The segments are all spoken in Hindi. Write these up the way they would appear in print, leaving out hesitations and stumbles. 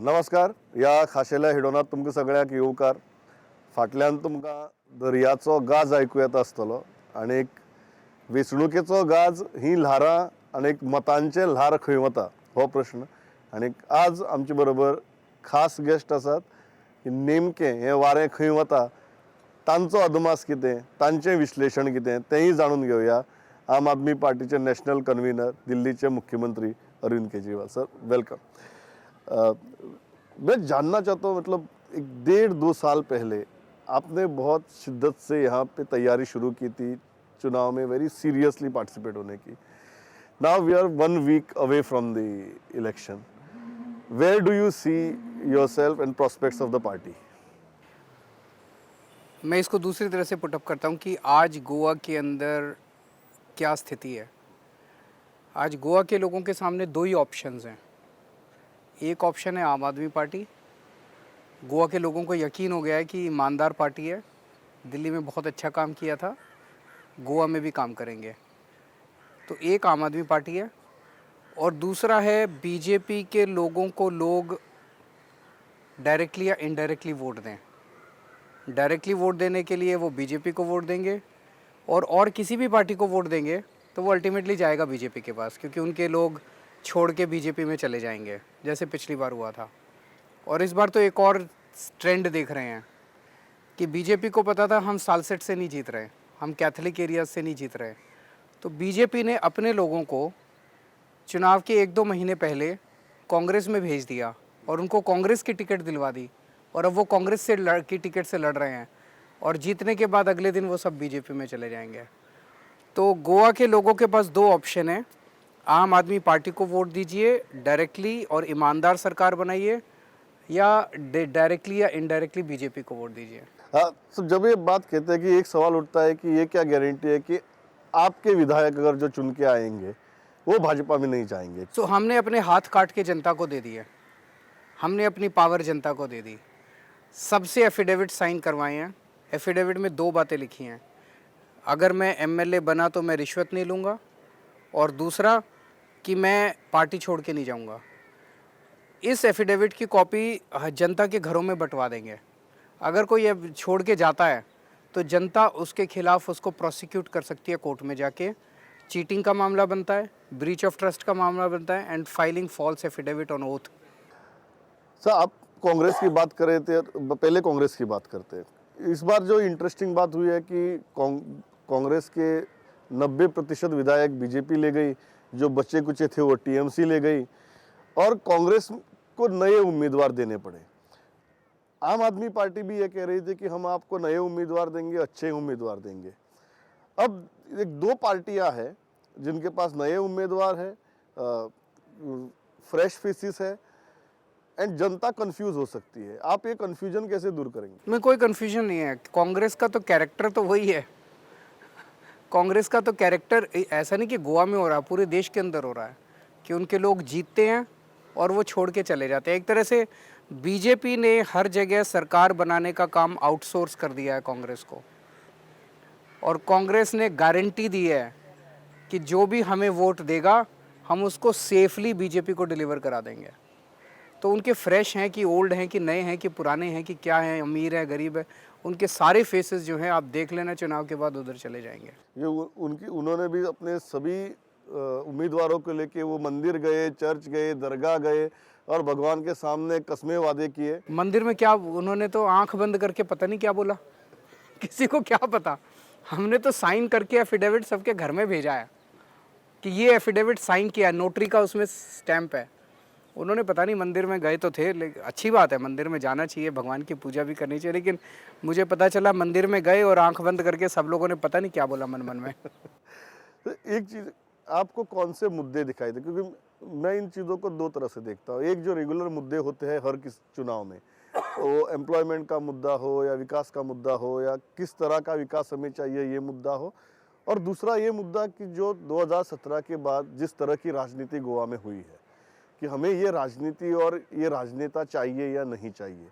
नमस्कार. या खाशेल्या हिडोनात तुमकां सगळ्यांक येवकार. फाटल्यान तुमकां दर्याचो गाज ऐकू येता आसतलो आनी वेंचणुकेचो गाज ही ल्हारां आनी मतांचे ल्हार खंय वता हो प्रश्न. आनी आज आमचे बरोबर खास गेस्ट आसात की नेमकें हें वारें खंय वता तांचो अदमास कितें, तांचें विश्लेशण कितें तेंय जाणून घेवया. आम आदमी पार्टीचे नॅशनल कन्व्हिनर, दिल्लीचे मुख्यमंत्री अरविंद केजरीवाल सर, वेलकम. मैं जानना चाहता हूँ, मतलब 1.5-2 साल पहले आपने बहुत शिद्दत से यहाँ पे तैयारी शुरू की थी चुनाव में, वेरी सीरियसली पार्टिसिपेट होने की. Now we are 1 week away from the election. Where do you see yourself and prospects of the party? मैं इसको दूसरी तरह से पुटअप करता हूँ कि आज गोवा के अंदर क्या स्थिति है. आज गोवा के लोगों के सामने दो ही ऑप्शंस हैं. एक ऑप्शन है आम आदमी पार्टी. गोवा के लोगों को यकीन हो गया है कि ईमानदार पार्टी है, दिल्ली में बहुत अच्छा काम किया था, गोवा में भी काम करेंगे. तो एक आम आदमी पार्टी है और दूसरा है बीजेपी के लोगों को लोग डायरेक्टली या इनडायरेक्टली वोट दें. डायरेक्टली वोट देने के लिए वो बीजेपी को वोट देंगे और किसी भी पार्टी को वोट देंगे तो वो अल्टीमेटली जाएगा बीजेपी के पास, क्योंकि उनके लोग छोड़ के बीजेपी में चले जाएंगे जैसे पिछली बार हुआ था. और इस बार तो एक और ट्रेंड देख रहे हैं कि बीजेपी को पता था हम सालसेट से नहीं जीत रहे, हम कैथलिक एरियाज से नहीं जीत रहे, तो बीजेपी ने अपने लोगों को चुनाव के 1-2 महीने पहले कांग्रेस में भेज दिया और उनको कांग्रेस की टिकट दिलवा दी और अब वो कांग्रेस से की टिकट से लड़ रहे हैं और जीतने के बाद अगले दिन वो सब बीजेपी में चले जाएंगे. तो गोवा के लोगों के पास दो ऑप्शन है. आम आदमी पार्टी को वोट दीजिए डायरेक्टली और ईमानदार सरकार बनाइए, या डायरेक्टली या इनडायरेक्टली बीजेपी को वोट दीजिए. हाँ, तो जब ये बात कहते हैं कि एक सवाल उठता है कि ये क्या गारंटी है कि आपके विधायक अगर जो चुन के आएंगे वो भाजपा में नहीं जाएंगे? तो हमने अपने हाथ काट के जनता को दे दिए, हमने अपनी पावर जनता को दे दी. सबसे एफिडेविट साइन करवाए हैं. एफिडेविट में 2 बातें लिखी हैं. अगर मैं एमएलए बना तो मैं रिश्वत नहीं लूँगा, और दूसरा कि मैं पार्टी छोड़ के नहीं जाऊँगा. इस एफिडेविट की कॉपी जनता के घरों में बंटवा देंगे. अगर कोई ये छोड़ के जाता है तो जनता उसके खिलाफ उसको प्रोसिक्यूट कर सकती है कोर्ट में जाके. चीटिंग का मामला बनता है, ब्रीच ऑफ ट्रस्ट का मामला बनता है, and filing false affidavit on oath. Sir, आप कांग्रेस की बात कर रहे थे, पहले कांग्रेस की बात करते हैं. इस बार जो इंटरेस्टिंग बात हुई है कि कांग्रेस के 90% विधायक बीजेपी ले गई, जो बच्चे कुचे थे वो टीएमसी ले गई और कांग्रेस को नए उम्मीदवार देने पड़े. आम आदमी पार्टी भी ये कह रही थी कि हम आपको नए उम्मीदवार देंगे, अच्छे उम्मीदवार देंगे. अब 2 पार्टियां हैं जिनके पास नए उम्मीदवार है, फ्रेश फेसिस है, एंड जनता कंफ्यूज हो सकती है. आप ये कंफ्यूजन कैसे दूर करेंगे? में कोई कंफ्यूजन नहीं है. कांग्रेस का तो कैरेक्टर तो वही है. कांग्रेस का तो कैरेक्टर ऐसा नहीं कि गोवा में हो रहा है, पूरे देश के अंदर हो रहा है कि उनके लोग जीतते हैं और वो छोड़ के चले जाते हैं. एक तरह से बीजेपी ने हर जगह सरकार बनाने का काम आउटसोर्स कर दिया है कांग्रेस को, और कांग्रेस ने गारंटी दी है कि जो भी हमें वोट देगा हम उसको सेफली बीजेपी को डिलीवर करा देंगे. तो उनके फ्रेश हैं कि ओल्ड हैं कि नए हैं कि पुराने हैं कि क्या हैं, अमीर है गरीब है, उनके सारे फेसेस जो हैं आप देख लेना, चुनाव के बाद उधर चले जाएंगे. ये उन्होंने भी अपने सभी उम्मीदवारों को लेके वो मंदिर गए, चर्च गए, दरगाह गए और भगवान के सामने कस्में वादे किए. मंदिर में क्या उन्होंने तो आंख बंद करके पता नहीं क्या बोला, किसी को क्या पता. हमने तो साइन करके एफिडेविट सबके घर में भेजा है कि ये एफिडेविट साइन किया है, नोटरी का उसमें स्टैंप है. उन्होंने पता नहीं, मंदिर में गए तो थे, लेकिन अच्छी बात है, मंदिर में जाना चाहिए, भगवान की पूजा भी करनी चाहिए, लेकिन मुझे पता चला मंदिर में गए और आंख बंद करके सब लोगों ने पता नहीं क्या बोला मन मन में. तो एक चीज़, आपको कौन से मुद्दे दिखाई दे? क्योंकि मैं इन चीज़ों को 2 तरह से देखता हूँ. एक जो रेगुलर मुद्दे होते हैं हर किस चुनाव में, वो एम्प्लॉयमेंट का मुद्दा हो या विकास का मुद्दा हो या किस तरह का विकास हमें चाहिए ये मुद्दा हो, और दूसरा ये मुद्दा कि जो 2017 के बाद जिस तरह की राजनीति गोवा में हुई है कि हमें ये राजनीति और ये राजनेता चाहिए या नहीं चाहिए.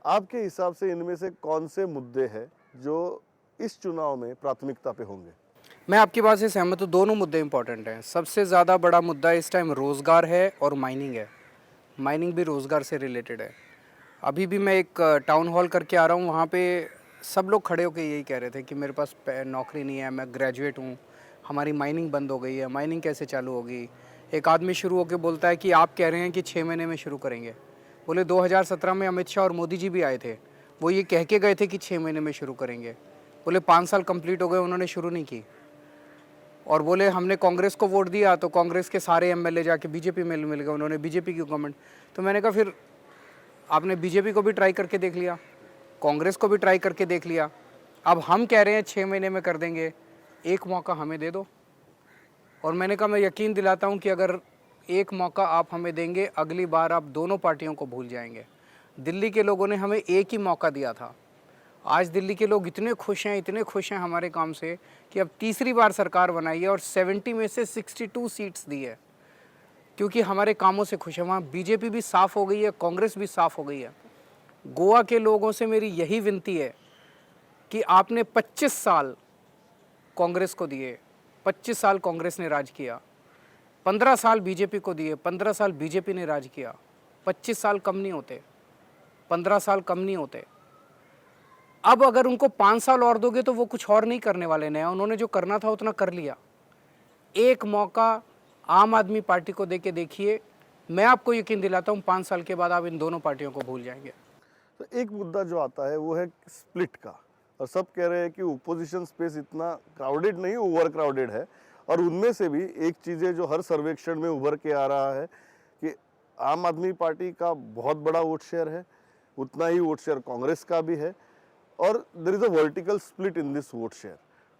आपके हिसाब से इनमें से कौन से मुद्दे हैं जो इस चुनाव में प्राथमिकता पे होंगे? मैं आपकी बात से सहमत हूँ. दोनों मुद्दे इंपॉर्टेंट हैं. सबसे ज़्यादा बड़ा मुद्दा इस टाइम रोज़गार है और माइनिंग है. माइनिंग भी रोज़गार से रिलेटेड है। अभी भी मैं एक टाउन हॉल करके आ रहा हूँ, वहाँ पे सब लोग खड़े होकर यही कह रहे थे कि मेरे पास नौकरी नहीं है, मैं ग्रेजुएट हूँ, हमारी माइनिंग बंद हो गई है, माइनिंग कैसे चालू होगी। एक आदमी शुरू होकर बोलता है कि आप कह रहे हैं कि 6 महीने में शुरू करेंगे। बोले 2017 में अमित शाह और मोदी जी भी आए थे, वो ये कह के गए थे कि 6 महीने में शुरू करेंगे। बोले 5 साल कंप्लीट हो गए, उन्होंने शुरू नहीं की। और बोले हमने कांग्रेस को वोट दिया तो कांग्रेस के सारे एमएलए जाके बीजेपी में मिल गए, उन्होंने बीजेपी की गवर्नमेंट। तो मैंने कहा फिर आपने बीजेपी को भी ट्राई करके देख लिया, कांग्रेस को भी ट्राई करके देख लिया, अब हम कह रहे हैं 6 महीने में कर देंगे, एक मौका हमें दे दो। और मैंने कहा मैं यकीन दिलाता हूं कि अगर एक मौका आप हमें देंगे, अगली बार आप दोनों पार्टियों को भूल जाएंगे। दिल्ली के लोगों ने हमें एक ही मौका दिया था, आज दिल्ली के लोग इतने खुश हैं, इतने खुश हैं हमारे काम से कि अब तीसरी बार सरकार बनाई है और 70 में से 62 सीट्स दी है, क्योंकि हमारे कामों से खुश है। वहाँ बीजेपी भी साफ़ हो गई है, कांग्रेस भी साफ़ हो गई है। गोवा के लोगों से मेरी यही विनती है कि आपने 25 साल कांग्रेस को दिए, 25 साल कांग्रेस ने राज किया, 15 साल बीजेपी को दिए, 15 साल बीजेपी ने राज किया। 25 साल कम नहीं होते, 15 साल कम नहीं होते। अब अगर उनको 5 साल और दोगे तो वो कुछ और नहीं करने वाले नया, उन्होंने जो करना था उतना कर लिया। एक मौका आम आदमी पार्टी को दे के देखिए, मैं आपको यकीन दिलाता हूँ 5 साल के बाद आप इन दोनों पार्टियों को भूल जाएंगे। तो एक मुद्दा जो आता है वो है स्प्लिट का, और सब कह रहे हैं कि ओपोजिशन स्पेस इतना क्राउडेड नहीं, ओवर क्राउडेड है। और उनमें से भी एक चीज़ें जो हर सर्वेक्षण में उभर के आ रहा है कि आम आदमी पार्टी का बहुत बड़ा वोट शेयर है, उतना ही वोट शेयर कांग्रेस का भी है, और there is a vertical split in this vote share.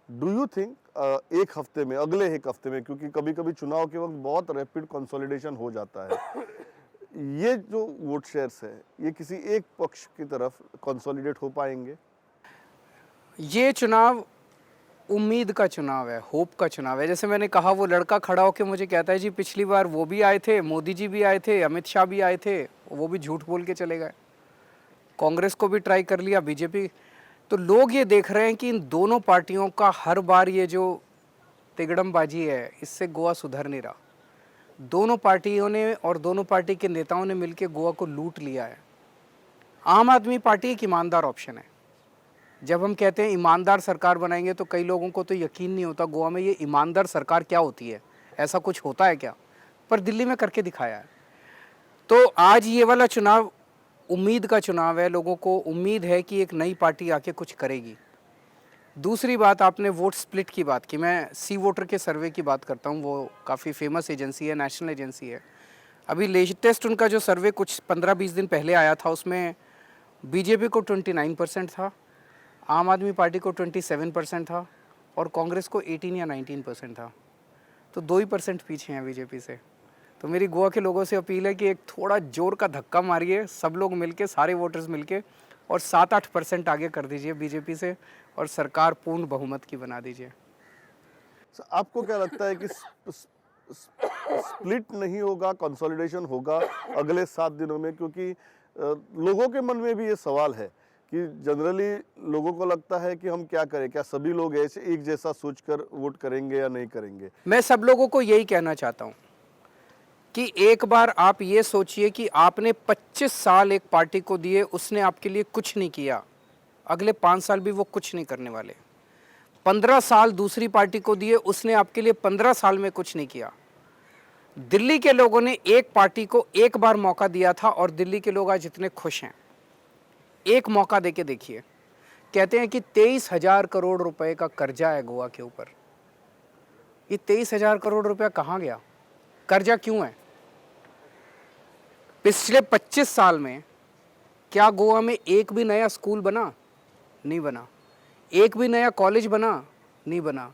Do you think एक हफ्ते में, अगले एक हफ्ते में, क्योंकि कभी कभी चुनाव के वक्त बहुत रैपिड कंसोलिडेशन हो जाता है, ये जो वोट शेयर्स है ये किसी एक पक्ष की तरफ कंसोलिडेट हो पाएंगे? ये चुनाव उम्मीद का चुनाव है, होप का चुनाव है। जैसे मैंने कहा, वो लड़का खड़ा होकर मुझे कहता है जी पिछली बार वो भी आए थे, मोदी जी भी आए थे, अमित शाह भी आए थे, वो भी झूठ बोल के चले गए। कांग्रेस को भी ट्राई कर लिया, बीजेपी। तो लोग ये देख रहे हैं कि इन दोनों पार्टियों का हर बार ये जो तिगड़मबाजी है, इससे गोवा सुधर नहीं रहा। दोनों पार्टियों ने और दोनों पार्टी के नेताओं ने मिलकर गोवा को लूट लिया है। आम आदमी पार्टी एक ईमानदार ऑप्शन है। जब हम कहते हैं ईमानदार सरकार बनाएंगे तो कई लोगों को तो यकीन नहीं होता गोवा में ये ईमानदार सरकार क्या होती है, ऐसा कुछ होता है क्या, पर दिल्ली में करके दिखाया है। तो आज ये वाला चुनाव उम्मीद का चुनाव है, लोगों को उम्मीद है कि एक नई पार्टी आके कुछ करेगी। दूसरी बात, आपने वोट स्प्लिट की बात की, मैं सी वोटर के सर्वे की बात करता हूँ। वो काफ़ी फेमस एजेंसी है, नेशनल एजेंसी है। अभी लेटेस्ट उनका जो सर्वे कुछ 15-20 दिन पहले आया था, उसमें बीजेपी को 29% था, आम आदमी पार्टी को 27% था, और कांग्रेस को 18 या 19% था। तो 2% पीछे हैं बीजेपी से। तो मेरी गोवा के लोगों से अपील है कि एक थोड़ा जोर का धक्का मारिए, सब लोग मिलके, सारे वोटर्स मिलके, और 7-8% आगे कर दीजिए बीजेपी से, और सरकार पूर्ण बहुमत की बना दीजिए। आपको क्या लगता है कि स्प्लिट नहीं होगा, कंसोलिडेशन होगा अगले 7 दिनों में? क्योंकि लोगों के मन में भी ये सवाल है कि जनरली लोगों को लगता है कि हम क्या करें, क्या सभी लोग ऐसे एक जैसा सोचकर वोट करेंगे या नहीं करेंगे? मैं सब लोगों को यही कहना चाहता हूँ कि एक बार आप ये सोचिए कि आपने 25 साल एक पार्टी को दिए, उसने आपके लिए कुछ नहीं किया, अगले 5 साल भी वो कुछ नहीं करने वाले। 15 साल दूसरी पार्टी को दिए, उसने आपके लिए 15 साल में कुछ नहीं किया। दिल्ली के लोगों ने एक पार्टी को एक बार मौका दिया था, और दिल्ली के लोग आज इतने खुश हैं। एक मौका देके देखिए। कहते हैं कि 23,000 करोड़ रुपए का कर्जा है गोवा के ऊपर। ये 23,000 करोड़ रुपया कहाँ गया? कर्जा क्यों है? पिछले 25 साल में क्या गोवा में एक भी नया स्कूल बना? नहीं बना। एक भी नया कॉलेज बना? नहीं बना।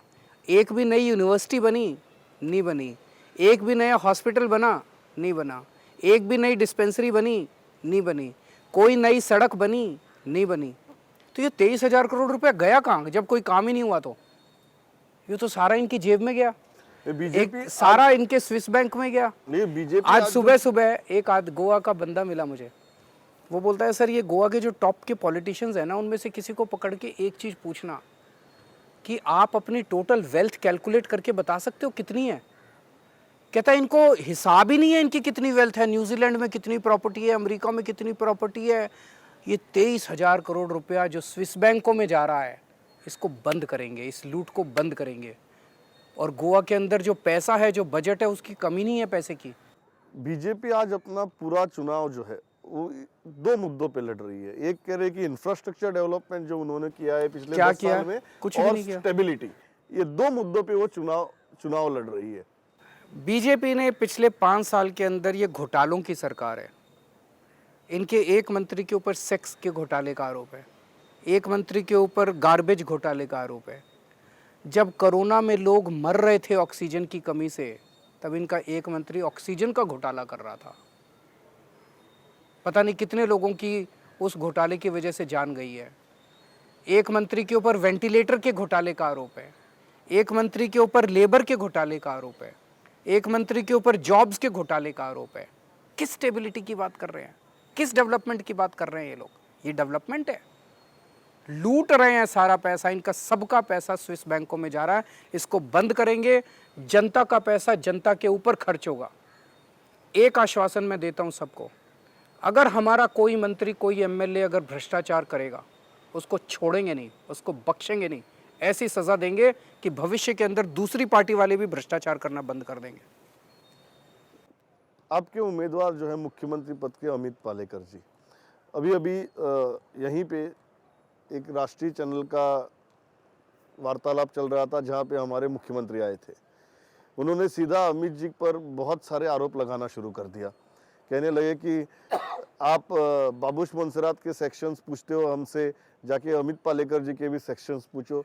एक भी नई यूनिवर्सिटी बनी? नहीं बनी। एक भी नया हॉस्पिटल बना? नहीं बना। एक भी नई डिस्पेंसरी बनी? नहीं बनी। कोई नई सड़क बनी? नहीं बनी। तो ये 23,000 करोड़ रुपया गया कहाँ जब कोई काम ही नहीं हुआ? तो ये तो सारा इनकी जेब में गया, एक सारा इनके स्विस बैंक में गया। बीजेपी आज सुबह एक गोवा का बंदा मिला मुझे, वो बोलता है सर ये गोवा के जो टॉप के पॉलिटिशियंस हैं ना, उनमें से किसी को पकड़ के एक चीज़ पूछना कि आप अपनी टोटल वेल्थ कैलकुलेट करके बता सकते हो कितनी है? कहता है इनको हिसाब ही नहीं है इनकी कितनी वेल्थ है, न्यूजीलैंड में कितनी प्रॉपर्टी है, अमेरिका में कितनी प्रॉपर्टी है। ये 23,000 करोड़ रुपया जो स्विस बैंकों में जा रहा है, इसको बंद करेंगे, इस लूट को बंद करेंगे। और गोवा के अंदर जो पैसा है, जो बजट है, उसकी कमी नहीं है पैसे की। बीजेपी आज अपना पूरा चुनाव जो है वो दो मुद्दों पे लड़ रही है। एक कह रहे कि इंफ्रास्ट्रक्चर डेवलपमेंट जो उन्होंने किया है पिछले क्या 10 किया? साल में, कुछ भी और नहीं किया। स्टेबिलिटी, ये दो मुद्दों पे वो चुनाव लड़ रही है। बीजेपी ने पिछले 5 साल के अंदर, ये घोटालों की सरकार है। इनके एक मंत्री के ऊपर सेक्स के घोटाले का आरोप है, एक मंत्री के ऊपर गार्बेज घोटाले का आरोप है। जब कोरोना में लोग मर रहे थे ऑक्सीजन की कमी से, तब इनका एक मंत्री ऑक्सीजन का घोटाला कर रहा था। पता नहीं कितने लोगों की उस घोटाले की वजह से जान गई है। एक मंत्री के ऊपर वेंटिलेटर के घोटाले का आरोप है, एक मंत्री के ऊपर लेबर के घोटाले का आरोप है, एक मंत्री के ऊपर जॉब्स के घोटाले का आरोप है। किस स्टेबिलिटी की बात कर रहे हैं, किस डेवलपमेंट की बात कर रहे हैं ये लोग? ये डेवलपमेंट है? लूट रहे हैं सारा पैसा, इनका सबका पैसा स्विस बैंकों में जा रहा है। इसको बंद करेंगे, जनता का पैसा जनता के ऊपर खर्च होगा। एक आश्वासन मैं देता हूं सबको, अगर हमारा कोई मंत्री, कोई एमएलए अगर भ्रष्टाचार करेगा, उसको छोड़ेंगे नहीं, उसको बख्शेंगे नहीं। ऐसी सजा देंगे कि भविष्य के अंदर दूसरी पार्टी वाले भी भ्रष्टाचार करना बंद कर देंगे। आपके उम्मीदवार जो है मुख्यमंत्री पद के, अमित पालेकर जी, अभी अभी यहीं पे एक राष्ट्रीय चैनल का वार्तालाप चल रहा था जहां पे हमारे मुख्यमंत्री आए थे। उन्होंने सीधा अमित जी पर बहुत सारे आरोप लगाना शुरू कर दिया। कहने लगे कि आप बाबूश मोन्सेरात के सेक्शंस पूछते हो हमसे, जाके अमित पालेकर जी के भी सेक्शंस पूछो।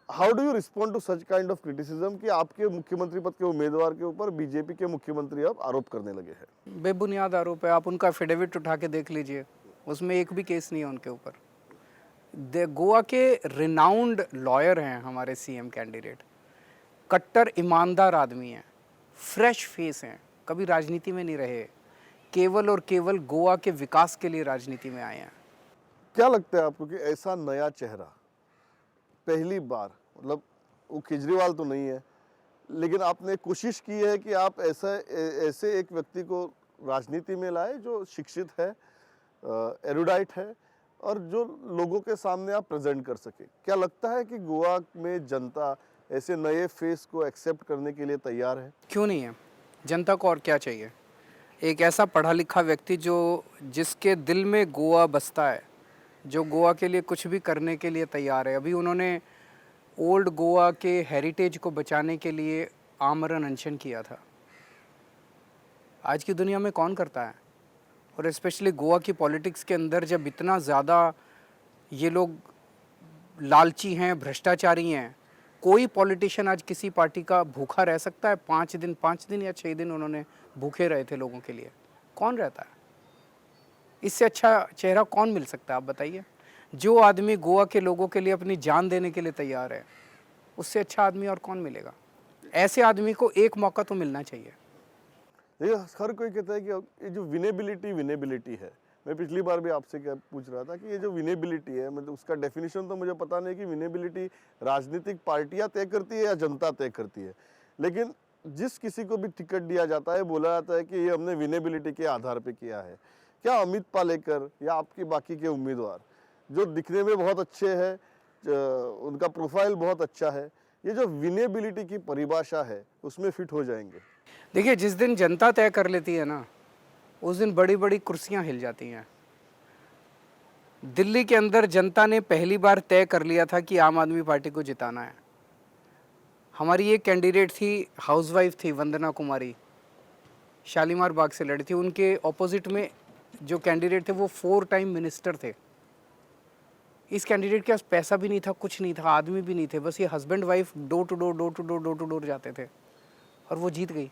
How do you respond to such kind of criticism कि आपके मुख्यमंत्री पद के उम्मीदवार के ऊपर बीजेपी के मुख्यमंत्री अब आरोप करने लगे हैं? बेबुनियाद आरोप है। आप उनका एफिडेविट उठा के देख लीजिए, उसमें एक भी केस नहीं है उनके ऊपर। गोवा के रिनाउंड लॉयर हैं हमारे सीएम कैंडिडेट, कट्टर ईमानदार आदमी हैं, फ्रेश फेस हैं, कभी राजनीति में नहीं रहे, केवल और केवल गोवा के विकास के लिए राजनीति में आए हैं। क्या लगता है आपको कि ऐसा नया चेहरा पहली बार, मतलब वो केजरीवाल तो नहीं है, लेकिन आपने कोशिश की है कि आप ऐसे एक व्यक्ति को राजनीति में लाए जो शिक्षित है, एरुडाइट है, और जो लोगों के सामने आप प्रेजेंट कर सके? क्या लगता है कि गोवा में जनता ऐसे नए फेस को एक्सेप्ट करने के लिए तैयार है? क्यों नहीं है? जनता को और क्या चाहिए? एक ऐसा पढ़ा लिखा व्यक्ति जिसके दिल में गोवा बसता है, जो गोवा के लिए कुछ भी करने के लिए तैयार है। अभी उन्होंने ओल्ड गोवा के हेरिटेज को बचाने के लिए आमरण अनशन किया था। आज की दुनिया में कौन करता है? और स्पेशली गोवा की पॉलिटिक्स के अंदर जब इतना ज़्यादा ये लोग लालची हैं, भ्रष्टाचारी हैं, कोई पॉलिटिशियन आज किसी पार्टी का भूखा रह सकता है? 5 दिन या 6 दिन उन्होंने भूखे रहे थे लोगों के लिए। कौन रहता है? इससे अच्छा चेहरा कौन मिल सकता है, आप बताइए? जो आदमी गोवा के लोगों के लिए अपनी जान देने के लिए तैयार है, उससे अच्छा आदमी और कौन मिलेगा? ऐसे आदमी को एक मौका तो मिलना चाहिए। ये हर कोई कहता है कि ये जो विनेबिलिटी है, मैं पिछली बार भी आपसे क्या पूछ रहा था कि ये जो विनेबिलिटी है, मतलब उसका डेफिनेशन तो मुझे पता नहीं कि विनेबिलिटी राजनीतिक पार्टियां तय करती है या जनता तय करती है, लेकिन जिस किसी को भी टिकट दिया जाता है बोला जाता है कि ये हमने विनेबिलिटी के आधार पे किया है। क्या अमित पालेकर या आपके बाकी के उम्मीदवार जो दिखने में बहुत अच्छे हैं, उनका प्रोफाइल बहुत अच्छा है, ये जो विनेबिलिटी की परिभाषा है उसमें फिट हो जाएंगे? देखिए, जिस दिन जनता तय कर लेती है ना, उस दिन बड़ी बड़ी कुर्सियां हिल जाती हैं। दिल्ली के अंदर जनता ने पहली बार तय कर लिया था कि आम आदमी पार्टी को जिताना है। हमारी एक कैंडिडेट थी, हाउसवाइफ थी, वंदना कुमारी, शालीमार बाग से लड़ी थी। उनके ऑपोजिट में जो कैंडिडेट थे वो 4 टाइम मिनिस्टर थे। इस कैंडिडेट के पास पैसा भी नहीं था, कुछ नहीं था, आदमी भी नहीं थे, बस ये husband wife door to door जाते थे और वो जीत गई।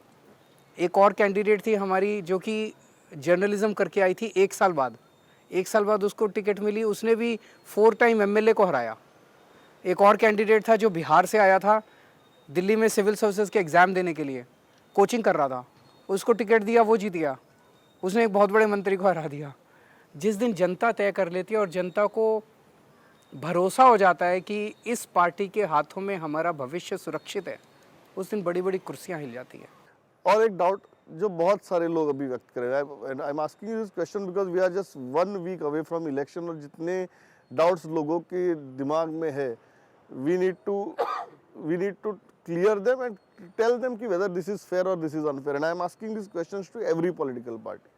एक और कैंडिडेट थी हमारी जो कि जर्नलिज्म करके आई थी, 1 साल बाद उसको टिकट मिली, उसने भी 4 टाइम एमएलए को हराया। एक और कैंडिडेट था जो बिहार से आया था, दिल्ली में सिविल सर्विसेज के एग्ज़ाम देने के लिए कोचिंग कर रहा था, उसको टिकट दिया, वो जीत गया, उसने एक बहुत बड़े मंत्री को हरा दिया। जिस दिन जनता तय कर लेती है और जनता को भरोसा हो जाता है कि इस पार्टी के हाथों में हमारा भविष्य सुरक्षित है, उस दिन बड़ी बड़ी कुर्सियां हिल जाती है। और एक डाउट जो बहुत सारे लोग अभी व्यक्त कर रहे हैं, I am asking you this question because we are just 1 week away from election, और जितने डाउट्स लोगों के दिमाग में है, we need to clear them and tell them कि वेदर दिस इज फेयर और this is unfair, and I am asking this questions to every political party.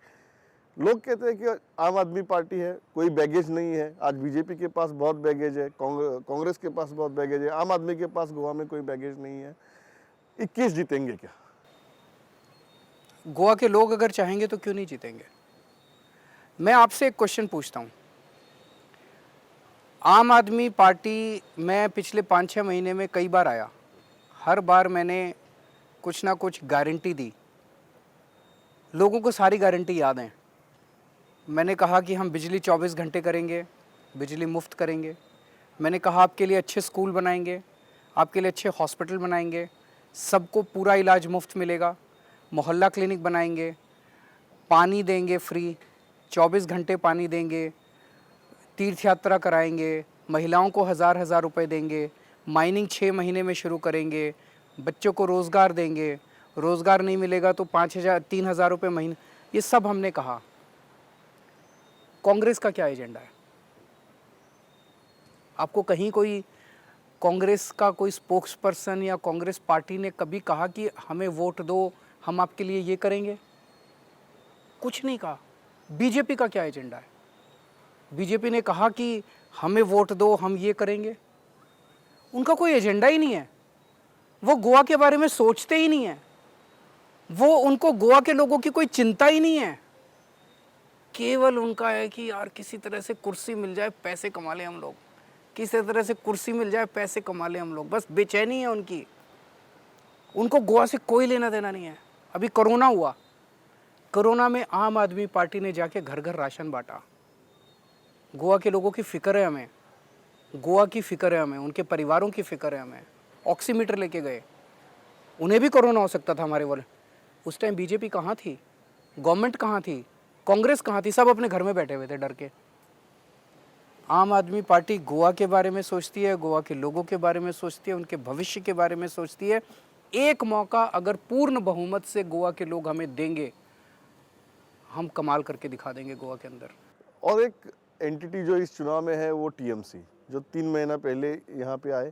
लोग कहते हैं कि आम आदमी पार्टी है, कोई बैगेज नहीं है। आज बीजेपी के पास बहुत बैगेज है, कांग्रेस के पास बहुत बैगेज है, आम आदमी के पास गोवा में कोई बैगेज नहीं है। 21 जीतेंगे क्या? गोवा के लोग अगर चाहेंगे तो क्यों नहीं जीतेंगे? मैं आपसे एक क्वेश्चन पूछता हूँ। आम आदमी पार्टी, मैं पिछले 5-6 महीने में कई बार आया, हर बार मैंने कुछ ना कुछ गारंटी दी। लोगों को सारी गारंटी याद है। मैंने कहा कि हम बिजली 24 घंटे करेंगे, बिजली मुफ्त करेंगे। मैंने कहा आपके लिए अच्छे स्कूल बनाएंगे, आपके लिए अच्छे हॉस्पिटल बनाएंगे, सबको पूरा इलाज मुफ्त मिलेगा, मोहल्ला क्लिनिक बनाएंगे, पानी देंगे फ्री, 24 घंटे पानी देंगे, तीर्थ यात्रा कराएंगे, महिलाओं को 1000-1000 रुपये देंगे, माइनिंग 6 महीने में शुरू करेंगे, बच्चों को रोज़गार देंगे, रोज़गार नहीं मिलेगा तो 3,000 रुपये महीने। ये सब हमने कहा। कांग्रेस का क्या एजेंडा है? आपको कहीं कोई कांग्रेस का कोई स्पोक्स पर्सन या कांग्रेस पार्टी ने कभी कहा कि हमें वोट दो, हम आपके लिए ये करेंगे? कुछ नहीं कहा। बीजेपी का क्या एजेंडा है? बीजेपी ने कहा कि हमें वोट दो, हम ये करेंगे। उनका कोई एजेंडा ही नहीं है। वो गोवा के बारे में सोचते ही नहीं है। उनको गोवा के लोगों की कोई चिंता ही नहीं है। केवल उनका है कि यार किसी तरह से कुर्सी मिल जाए, पैसे कमा ले हम लोग, किसी तरह से कुर्सी मिल जाए, पैसे कमा ले हम लोग, बस बेचैनी है उनकी। उनको गोवा से कोई लेना देना नहीं है। अभी कोरोना हुआ, कोरोना में आम आदमी पार्टी ने जाके घर घर राशन बांटा। गोवा के लोगों की फिक्र है हमें, गोवा की फिक्र है हमें, उनके परिवारों की फिक्र है हमें। ऑक्सीमीटर लेके गए, उन्हें भी कोरोना हो सकता था हमारे वाले। उस टाइम बीजेपी कहाँ थी? गवर्नमेंट कहाँ थी? कांग्रेस कहाँ थी? सब अपने घर में बैठे हुए थे डर के। आम आदमी पार्टी गोवा के बारे में सोचती है, गोवा के लोगों के बारे में सोचती है, उनके भविष्य के बारे में सोचती है। एक मौका अगर पूर्ण बहुमत से गोवा के लोग हमें देंगे, हम कमाल करके दिखा देंगे गोवा के अंदर। और एक एंटिटी जो इस चुनाव में है वो टीएमसी, जो 3 महीना पहले यहाँ पे आए।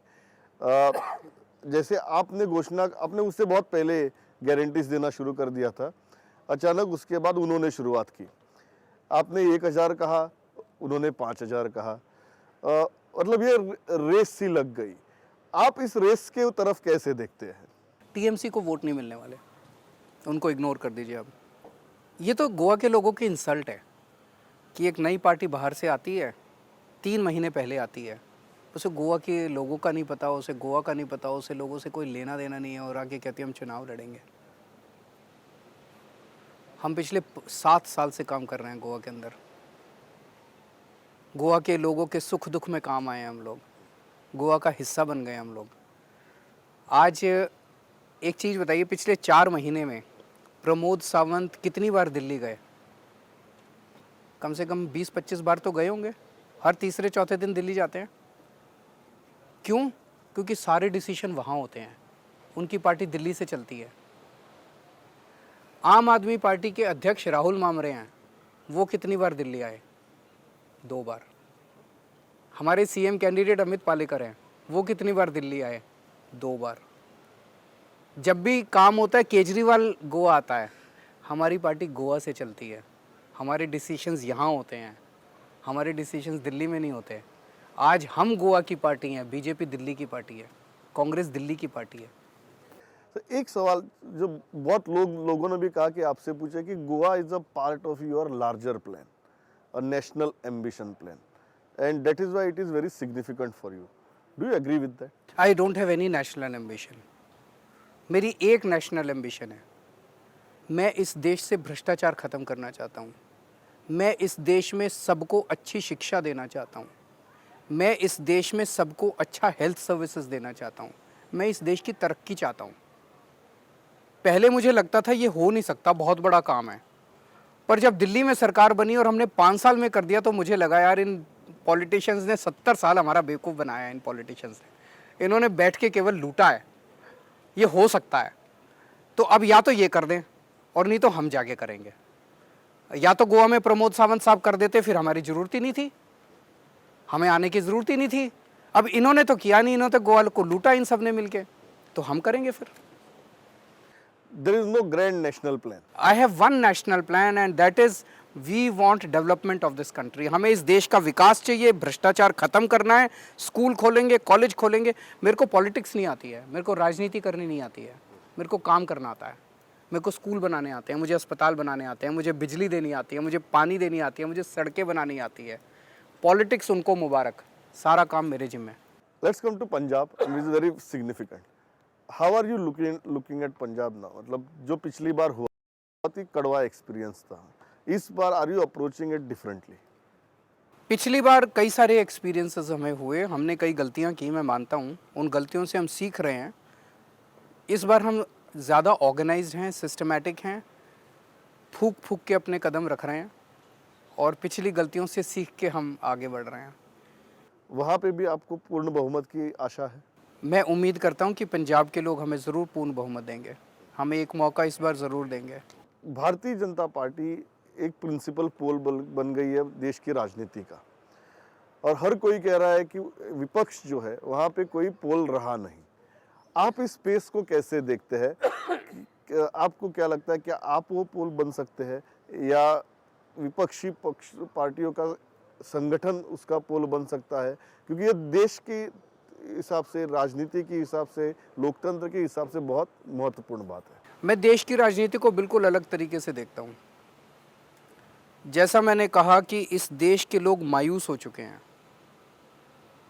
जैसे आपने उससे बहुत पहले गारंटीज देना शुरू कर दिया था, अचानक उसके बाद उन्होंने शुरुआत की। आपने 1000 कहा, उन्होंने 5000 कहा। मतलब ये रेस सी लग गई। आप इस रेस के तरफ कैसे देखते हैं? टीएमसी को वोट नहीं मिलने वाले, उनको इग्नोर कर दीजिए। अब ये तो गोवा के लोगों की इंसल्ट है कि एक नई पार्टी बाहर से आती है, 3 महीने पहले आती है, उसे गोवा के लोगों का नहीं पता, उसे गोवा का नहीं पता, उसे लोगों से कोई लेना देना नहीं है, और आके कहती है हम चुनाव लड़ेंगे। हम पिछले 7 साल से काम कर रहे हैं गोवा के अंदर। गोवा के लोगों के सुख दुख में काम आए हैं हम लोग, गोवा का हिस्सा बन गए हम लोग। आज एक चीज़ बताइए, पिछले 4 महीने में प्रमोद सावंत कितनी बार दिल्ली गए? कम से कम 20-25 बार तो गए होंगे। हर तीसरे चौथे दिन दिल्ली जाते हैं। क्यों? क्योंकि सारे डिसीजन वहाँ होते हैं, उनकी पार्टी दिल्ली से चलती है। आम आदमी पार्टी के अध्यक्ष राहुल मामरे हैं, वो कितनी बार दिल्ली आए? 2 बार। हमारे सीएम कैंडिडेट अमित पालेकर हैं, वो कितनी बार दिल्ली आए? 2 बार। जब भी काम होता है केजरीवाल गोवा आता है। हमारी पार्टी गोवा से चलती है, हमारे डिसीशंस यहाँ होते हैं, हमारे डिसीशंस दिल्ली में नहीं होते। आज हम गोवा की पार्टी हैं, बीजेपी दिल्ली की पार्टी है, कांग्रेस दिल्ली की पार्टी है। तो एक सवाल जो बहुत लोगों ने भी कहा कि आपसे पूछा कि Goa is a part of your larger plan, a national ambition plan, and that is why it is very significant for you. Do you agree with that? I don't have any national ambition. मेरी एक नेशनल एम्बिशन है, मैं इस देश से भ्रष्टाचार ख़त्म करना चाहता हूँ। मैं इस देश में सबको अच्छी शिक्षा देना चाहता हूँ। मैं इस देश में सबको अच्छा हेल्थ सर्विसेज देना चाहता हूँ। मैं इस देश की तरक्की चाहता हूँ। पहले मुझे लगता था ये हो नहीं सकता, बहुत बड़ा काम है, पर जब दिल्ली में सरकार बनी और हमने 5 साल में कर दिया तो मुझे लगा यार इन पॉलिटिशियंस ने 70 साल हमारा बेवकूफ़ बनाया है। इन पॉलिटिशियंस ने, इन्होंने बैठ के केवल लूटा है, ये हो सकता है। तो अब या तो ये कर दें और नहीं तो हम जाके करेंगे। या तो गोवा में प्रमोद सावंत साहब कर देते, फिर हमारी ज़रूरत ही नहीं थी, हमें आने की ज़रूरत ही नहीं थी। अब इन्होंने तो किया नहीं, इन्होंने तो गोवा को लूटा इन सब ने मिलके, तो हम करेंगे फिर। There is no grand national plan. I have one national plan and that is we want development of this country. हमें इस देश का विकास चाहिए, भ्रष्टाचार खत्म करना है, स्कूल खोलेंगे, कॉलेज खोलेंगे। मेरे को पॉलिटिक्स नहीं आती है, मेरे को राजनीति करनी नहीं आती है, मेरे को काम करना आता है। मेरे को स्कूल बनाने आते हैं, मुझे अस्पताल बनाने आते हैं, मुझे बिजली देनी आती है, मुझे पानी देनी आती है, मुझे सड़कें बनानी आती है। पॉलिटिक्स उनको मुबारक, सारा काम मेरे जिम्मे। Let's come to Punjab, which is very significant. How are you looking at Punjab now? मतलब जो पिछली बार हुआ बहुत ही कड़वा एक्सपीरियंस था, इस बार are you approaching it differently? पिछली बार कई सारे एक्सपीरियंसेस हमें हुए, हमने कई गलतियां की, मैं मानता हूं, उन गलतियों से हम सीख रहे हैं। इस बार हम ज़्यादा ऑर्गेनाइज्ड हैं, सिस्टमैटिक हैं, फूक फूक के अपने कदम रख रहे हैं और पिछली गलतियों से सीख के हम आगे बढ़ रहे हैं। वहाँ पे भी आपको पूर्ण बहुमत की आशा है? मैं उम्मीद करता हूं कि पंजाब के लोग हमें ज़रूर पूर्ण बहुमत देंगे, हमें एक मौका इस बार ज़रूर देंगे। भारतीय जनता पार्टी एक प्रिंसिपल पोल बन गई है देश की राजनीति का, और हर कोई कह रहा है कि विपक्ष जो है वहाँ पे कोई पोल रहा नहीं। आप इस स्पेस को कैसे देखते हैं? आपको क्या लगता है, क्या आप वो पोल बन सकते हैं या विपक्षी पक्ष पार्टियों का संगठन उसका पोल बन सकता है? क्योंकि ये देश के हिसाब से, राजनीति के हिसाब से, लोकतंत्र के हिसाब से बहुत महत्वपूर्ण बात है। मैं देश की राजनीति को बिल्कुल अलग तरीके से देखता हूँ। जैसा मैंने कहा कि इस देश के लोग मायूस हो चुके हैं,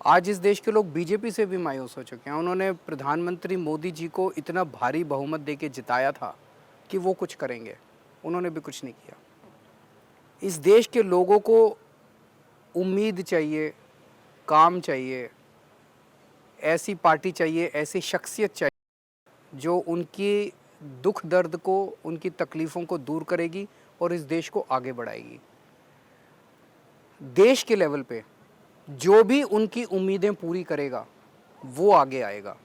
आज इस देश के लोग बीजेपी से भी मायूस हो चुके हैं। उन्होंने प्रधानमंत्री मोदी जी को इतना भारी बहुमत देके जिताया था कि वो कुछ करेंगे, उन्होंने भी कुछ नहीं किया। इस देश के लोगों को उम्मीद चाहिए, काम चाहिए, ऐसी पार्टी चाहिए, ऐसी शख्सियत चाहिए जो उनकी दुख दर्द को, उनकी तकलीफ़ों को दूर करेगी और इस देश को आगे बढ़ाएगी। देश के लेवल पे जो भी उनकी उम्मीदें पूरी करेगा वो आगे आएगा।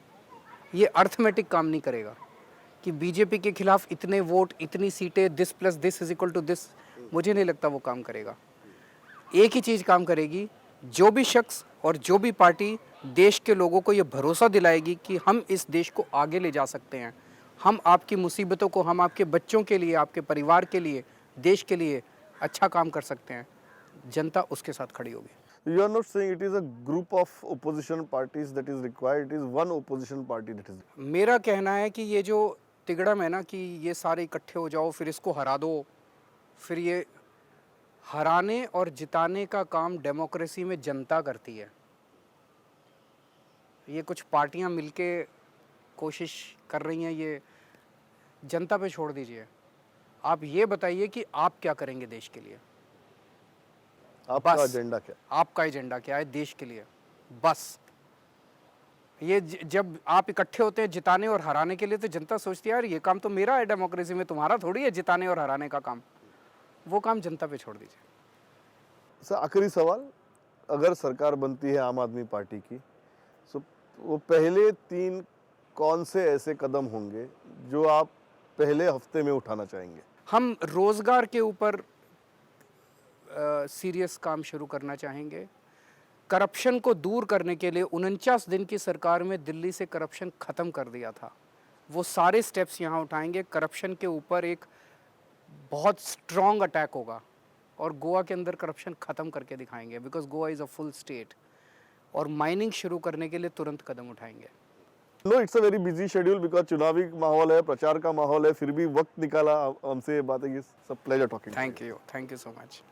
ये अर्थमेटिक काम नहीं करेगा कि बीजेपी के खिलाफ इतने वोट, इतनी सीटें, this plus this is equal to this. मुझे नहीं लगता वो काम करेगा। एक ही चीज़ काम करेगी, जो भी शख्स और जो भी पार्टी देश के लोगों को ये भरोसा दिलाएगी कि हम इस देश को आगे ले जा सकते हैं, हम आपकी मुसीबतों को, हम आपके बच्चों के लिए, आपके परिवार के लिए, देश के लिए अच्छा काम कर सकते हैं, जनता उसके साथ खड़ी होगी। You are not saying it is a group of opposition parties that is required, it is one opposition party that is. मेरा कहना है कि ये जो तिगड़म है ना कि ये सारे इकट्ठे हो जाओ, फिर इसको हरा दो, फिर ये हराने और जिताने का काम डेमोक्रेसी में जनता करती है। ये कुछ पार्टियां मिलके कोशिश कर रही हैं, ये जनता पे छोड़ दीजिए। आप ये बताइए कि आप क्या करेंगे देश के लिए, आपका बस। एजेंडा क्या? आपका एजेंडा क्या है देश के लिए, बस। ये जब आप इकट्ठे होते हैं जिताने और हराने के लिए, तो जनता सोचती है यार ये काम तो मेरा है डेमोक्रेसी में, तुम्हारा थोड़ी है जिताने और हराने का काम। वो काम जनता पे छोड़ दीजिए। सर, आखिरी सवाल, अगर सरकार बनती है आम आदमी पार्टी की, तो वो पहले 3 कौन से ऐसे कदम होंगे जो आप पहले हफ्ते में उठाना चाहेंगे? हम रोज़गार के ऊपर सीरियस काम शुरू करना चाहेंगे। करप्शन को दूर करने के लिए 49 दिन की सरकार में दिल्ली से करप्शन ख़त्म कर दिया था, वो सारे स्टेप्स यहाँ उठाएंगे। करप्शन के ऊपर एक बहुत स्ट्रॉन्ग अटैक होगा और गोवा के अंदर करप्शन ख़त्म करके दिखाएंगे, because Goa is a full state. और माइनिंग शुरू करने के लिए तुरंत कदम उठाएंगे। No, it's a very busy schedule because चुनावी माहौल है, प्रचार का माहौल है, फिर भी वक्त निकाला हमसे बातें की। सब pleasure talking. Thank you so much.